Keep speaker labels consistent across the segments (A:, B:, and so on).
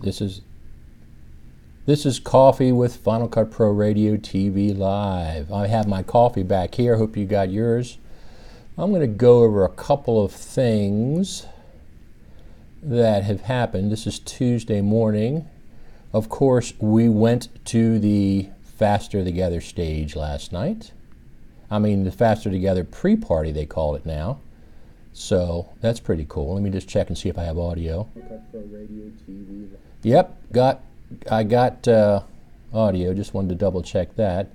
A: This is Coffee with Final Cut Pro Radio TV Live. I have my coffee back here. Hope you got yours. I'm going to go over a couple of things that have happened. This is Tuesday morning. Of course, we went to the Faster Together stage last night. I mean, the Faster Together pre-party, they call it now. So that's pretty cool. Let me just check and see if I have audio. Yep, I got audio. Just wanted to double check that.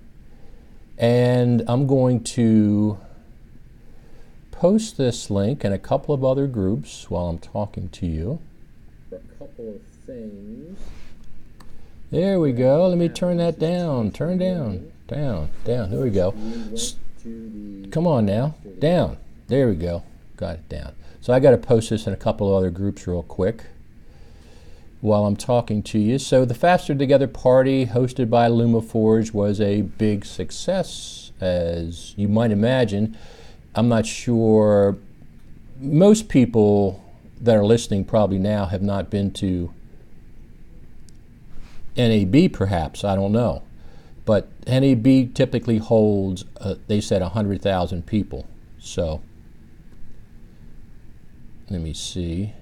A: And I'm going to post this link in a couple of other groups while I'm talking to you. A couple of things. There we go. Let me turn that down. Turn down. Down. There we go. Come on now. Down. There we go. Got it down. So I got to post this in a couple of other groups real quick while I'm talking to you. So the Faster Together party hosted by LumaForge was a big success, as you might imagine. I'm not sure, most people that are listening probably now have not been to NAB perhaps, I don't know. But NAB typically holds, they said 100,000 people. So let me see.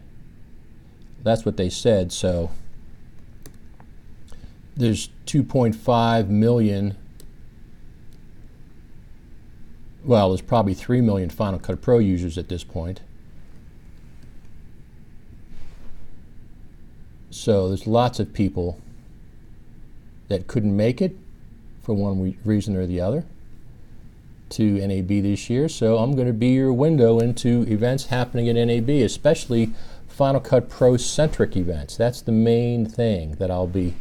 A: That's what they said. So there's 2.5 million. Well, there's probably 3 million Final Cut Pro users at this point. So there's lots of people that couldn't make it for one reason or the other to NAB this year. So I'm going to be your window into events happening at NAB, especially Final Cut Pro centric events. That's the main thing that I'll be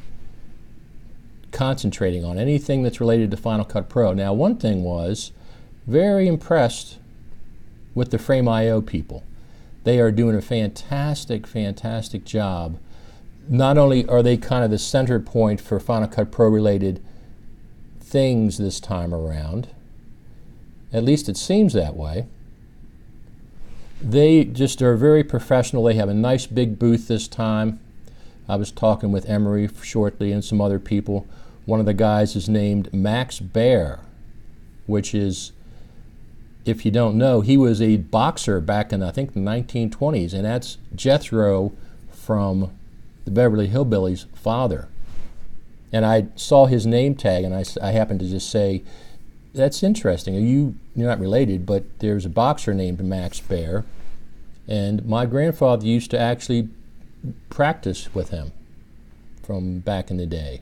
A: concentrating on, anything that's related to Final Cut Pro. Now, one thing was, very impressed with the Frame.io people. They are doing a fantastic job. Not only are they kind of the center point for Final Cut Pro related things this time around, at least it seems that way. They just are very professional. They have a nice big booth this time. I was talking with Emery shortly and some other people. One of the guys is named Max Baer, which is, if you don't know, he was a boxer back in, I think, the 1920s, and that's Jethro from the Beverly Hillbillies' father. And I saw his name tag, and I happened to just say, that's interesting. You're not related, but there's a boxer named Max Baer, and my grandfather used to actually practice with him from back in the day.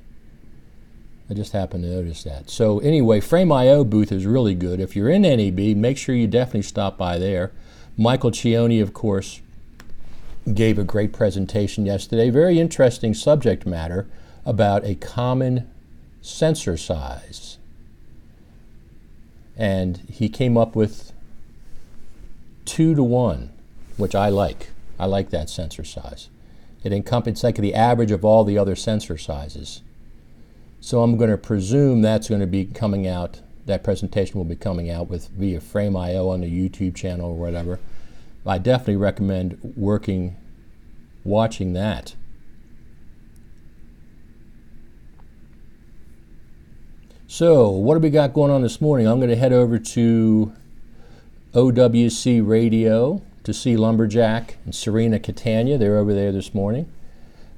A: I just happened to notice that. So anyway, Frame.io booth is really good. If you're in NAB, make sure you definitely stop by there. Michael Cioni, of course, gave a great presentation yesterday. Very interesting subject matter about a common sensor size. And he came up with 2-to-1, which I like. I like that sensor size. It encompasses like the average of all the other sensor sizes. So I'm going to presume that's going to be coming out, that presentation will be coming out via Frame.io on the YouTube channel or whatever. I definitely recommend watching that. So, what do we got going on this morning? I'm going to head over to FCPRadio to see Lumberjack and Serena Catania. They're over there this morning.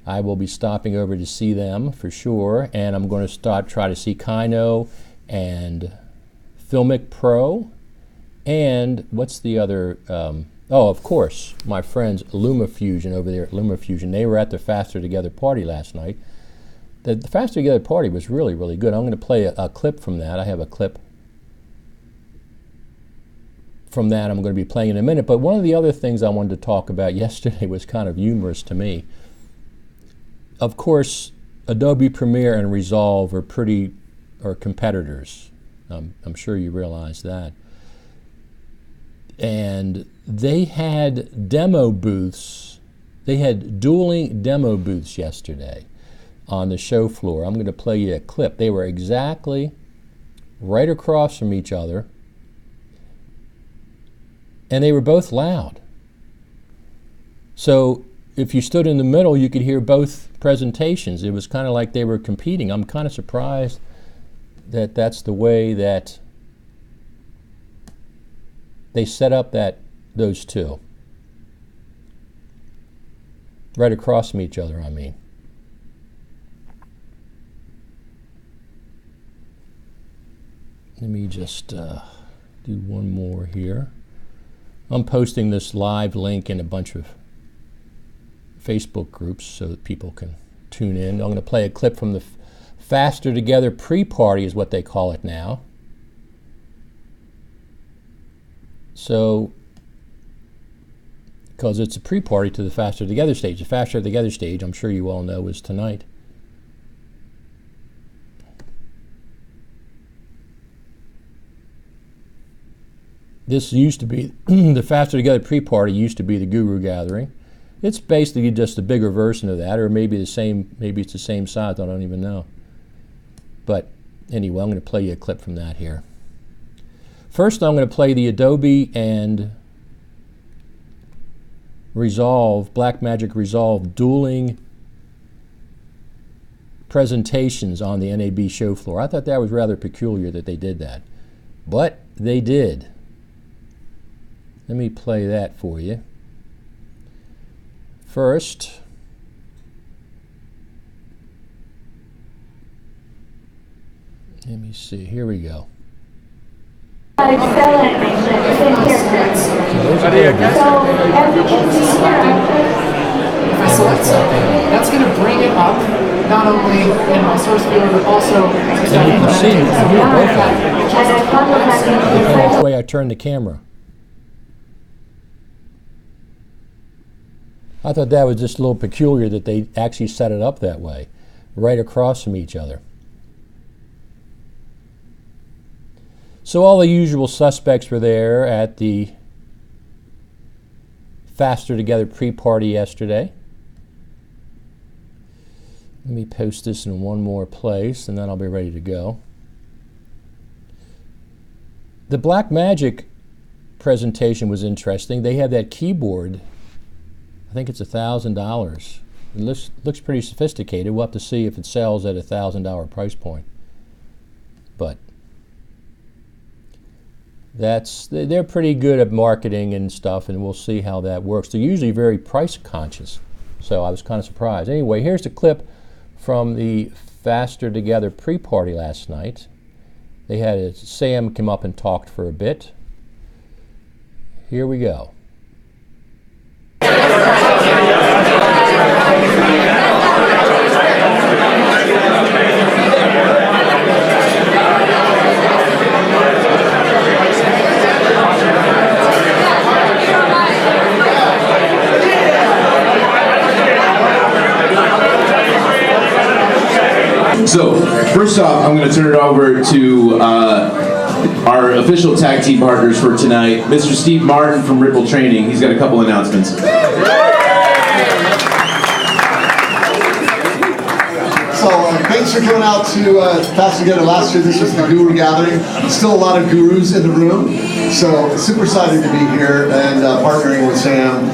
A: I will be stopping over to see them for sure, and I'm going to try to see Kino and Filmic Pro, and what's the other? Of course, my friends LumaFusion over there at LumaFusion. They were at the Faster Together party last night. The Faster Together party was really, really good. I'm going to play a clip from that. I have a clip from that I'm going to be playing in a minute. But one of the other things I wanted to talk about yesterday was kind of humorous to me. Of course, Adobe Premiere and Resolve are competitors. I'm sure you realize that. And they had demo booths. They had dueling demo booths yesterday on the show floor. I'm going to play you a clip. They were exactly right across from each other, and they were both loud. So if you stood in the middle, you could hear both presentations. It was kind of like they were competing. I'm kind of surprised that that's the way that they set up those two. Right across from each other, I mean. Let me just do one more here. I'm posting this live link in a bunch of Facebook groups so that people can tune in. I'm going to play a clip from the Faster Together pre-party is what they call it now. So, because it's a pre-party to the Faster Together stage. The Faster Together stage, I'm sure you all know, is tonight. This used to be, the Faster Together pre-party used to be the Guru Gathering. It's basically just a bigger version of that, or maybe it's the same size, I don't even know. But anyway, I'm going to play you a clip from that here. First, I'm going to play the Adobe and Resolve, Blackmagic Resolve dueling presentations on the NAB show floor. I thought that was rather peculiar that they did that, but they did. Let me play that for you. First, let me see, here we go.
B: That's going to bring it up, not only in my source viewer, but also...
A: And you can see, you can hear both of them. Depending on the way I turn the camera. I thought that was just a little peculiar that they actually set it up that way, right across from each other. So all the usual suspects were there at the Faster Together pre-party yesterday. Let me post this in one more place and then I'll be ready to go. The Blackmagic presentation was interesting. They had that keyboard. I think it's $1,000. It looks pretty sophisticated. We'll have to see if it sells at a $1,000 price point. But they're pretty good at marketing and stuff, and we'll see how that works. They're usually very price conscious, so I was kind of surprised. Anyway, here's the clip from the Faster Together pre-party last night. They had Sam come up and talked for a bit. Here we go.
C: So, first off, I'm going to turn it over to our official tag team partners for tonight, Mr. Steve Martin from Ripple Training. He's got a couple announcements.
D: So thanks for coming out to Faster Together last year. This was the Guru Gathering. Still a lot of gurus in the room. So super excited to be here and partnering with Sam.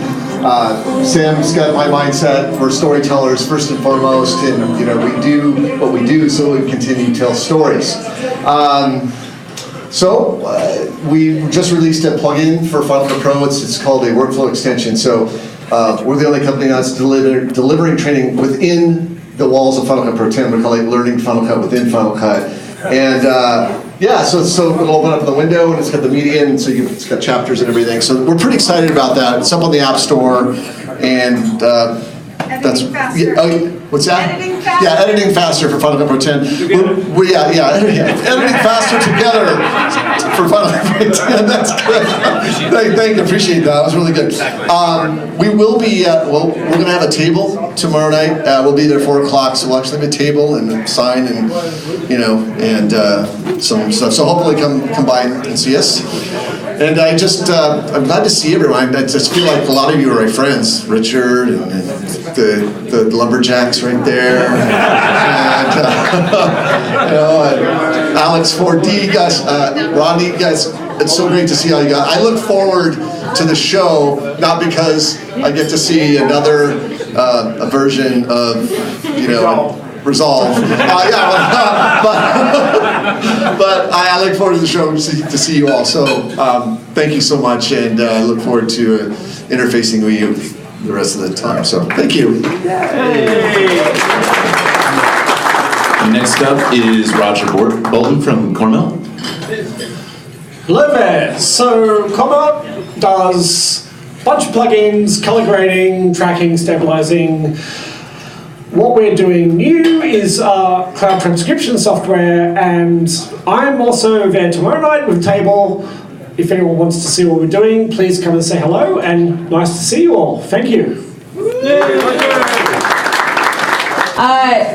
D: Sam's got my mindset. We're storytellers first and foremost, and we do what we do so we continue to tell stories. We just released a plugin for Final Cut Pro. It's called a workflow extension. So we're the only company that's delivering training within the walls of Final Cut Pro 10. We call it Learning Final Cut within Final Cut. And so it'll open up in the window, and it's got the media, and so it's got chapters and everything. So we're pretty excited about that. It's up on the App Store, and that's what's that?
E: Editing faster.
D: Yeah, editing faster for Final Cut Pro 10. Editing faster together for Final Cut Pro 10. That's good. Thank you, appreciate that. That was really good. We will be. We're going to have a table tomorrow night. We'll be there 4 o'clock, so we'll actually have a table and a sign and some stuff. So hopefully come by and see us. And I'm glad to see everyone. I just feel like a lot of you are my friends. Richard and the lumberjacks right there, and Alex 4D, guys, Rodney, guys. It's so great to see all you guys. I look forward to the show, not because I get to see another a version of, Resolve. But I look forward to the show to see you all. So thank you so much, and I look forward to interfacing with you the rest of the time. So thank you.
C: Next up is Roger Bolton from Cornell.
E: Hello there. So Cornell does a bunch of plugins, color grading, tracking, stabilizing. What we're doing new is cloud transcription software, and I'm also there tomorrow night with Table. If anyone wants to see what we're doing, please come and say hello, and nice to see you all. Thank you.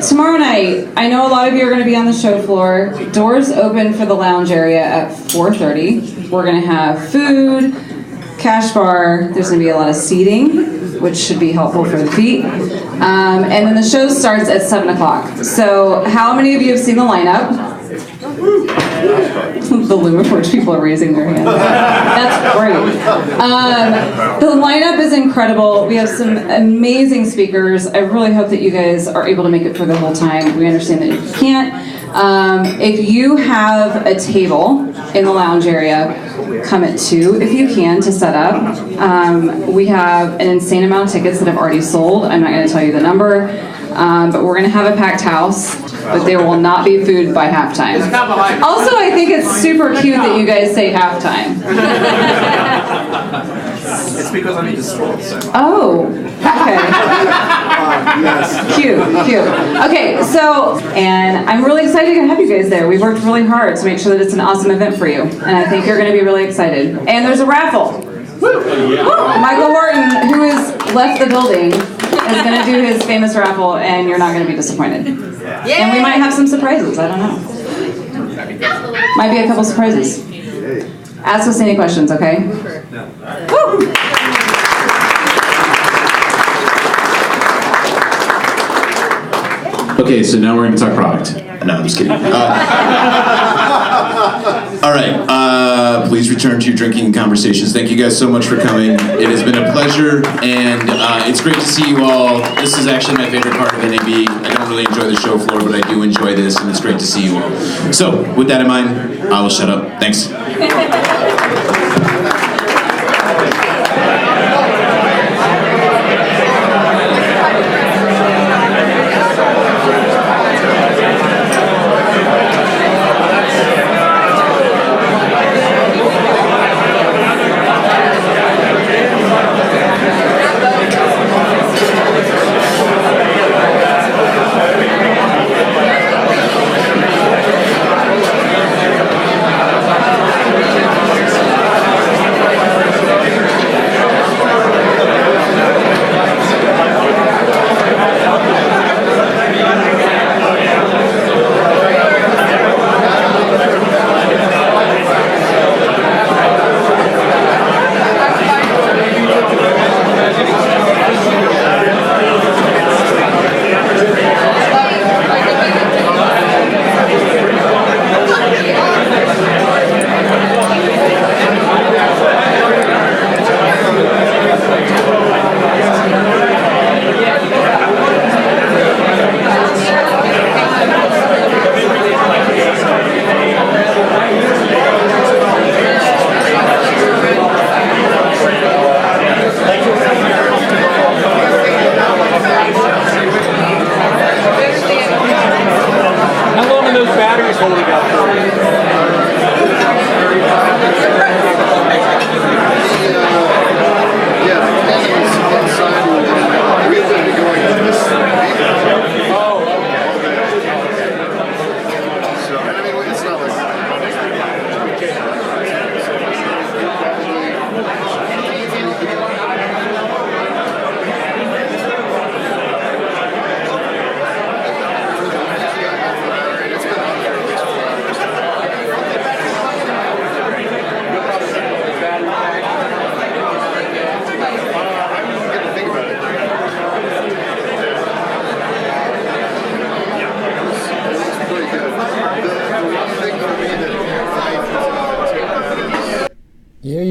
F: Tomorrow night, I know a lot of you are going to be on the show floor. Doors open for the lounge area at 4:30. We're going to have food, cash bar. There's going to be a lot of seating, which should be helpful for the feet. And then the show starts at 7 o'clock. So how many of you have seen the lineup? The LumaForge people are raising their hands. That's great. The lineup is incredible. We have some amazing speakers. I really hope that you guys are able to make it for the whole time. We understand that if you can't. If you have a table in the lounge area, come at 2 if you can to set up. We have an insane amount of tickets that have already sold. I'm not going to tell you the number, but we're going to have a packed house, but there will not be food by halftime. Also, I think it's super cute that you guys say halftime.
G: It's because I'm into sports.
F: Oh, okay. Cute. Okay, so, and I'm really excited to have you guys there. We've worked really hard to make sure that it's an awesome event for you, and I think you're going to be really excited. And there's a raffle. Michael Horton, who has left the building, is going to do his famous raffle, and you're not going to be disappointed. And we might have some surprises, I don't know. Might be a couple surprises. Ask us any questions, okay? Woo!
C: Okay, so now we're going to talk product. No, I'm just kidding. All right, please return to your drinking conversations. Thank you guys so much for coming. It has been a pleasure, and it's great to see you all. This is actually my favorite part of NAB. I don't really enjoy the show floor, but I do enjoy this, and it's great to see you all. So, with that in mind, I will shut up. Thanks.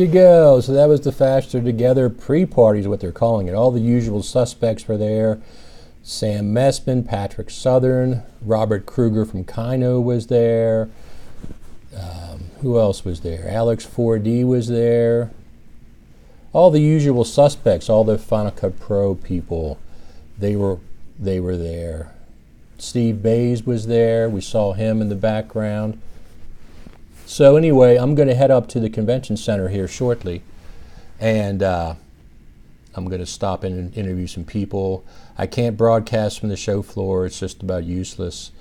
A: go. So that was the Faster Together pre-party is what they're calling it. All the usual suspects were there. Sam Messman, Patrick Southern, Robert Kruger from Kino was there. Who else was there? Alex 4D was there. All the usual suspects, all the Final Cut Pro people, they were there. Steve Bays was there. We saw him in the background. So anyway, I'm going to head up to the convention center here shortly, and I'm going to stop in and interview some people. I can't broadcast from the show floor. It's just about useless.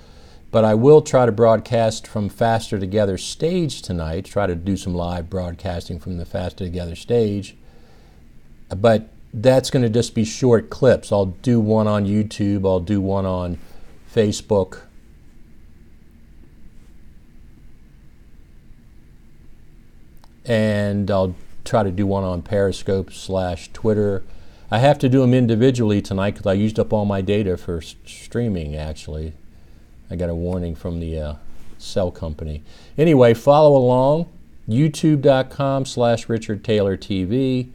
A: But I will try to broadcast from Faster Together stage tonight, try to do some live broadcasting from the Faster Together stage. But that's going to just be short clips. I'll do one on YouTube. I'll do one on Facebook. And I'll try to do one on Periscope/Twitter. I have to do them individually tonight because I used up all my data for streaming, actually. I got a warning from the cell company. Anyway, follow along. YouTube.com/RichardTaylorTV.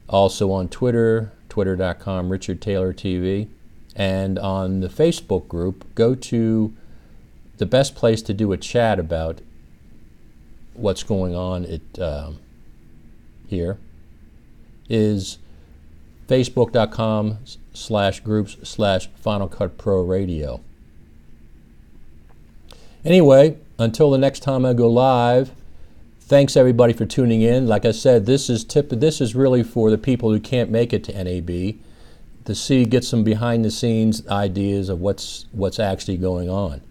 A: Also on Twitter, Twitter.com/RichardTaylorTV. And on the Facebook group, go to the best place to do a chat about what's going on at here is Facebook.com/groups/Final Cut Pro Radio. Anyway, until the next time I go live, thanks everybody for tuning in. Like I said, this is really for the people who can't make it to NAB to get some behind the scenes ideas of what's actually going on.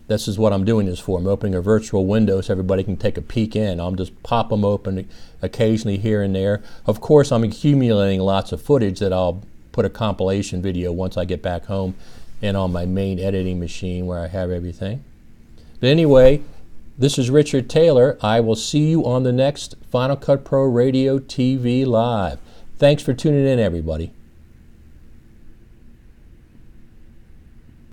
A: This is what I'm doing this for. I'm opening a virtual window so everybody can take a peek in. I'll just pop them open occasionally here and there. Of course, I'm accumulating lots of footage that I'll put a compilation video once I get back home and on my main editing machine where I have everything. But anyway, this is Richard Taylor. I will see you on the next Final Cut Pro Radio TV Live. Thanks for tuning in, everybody.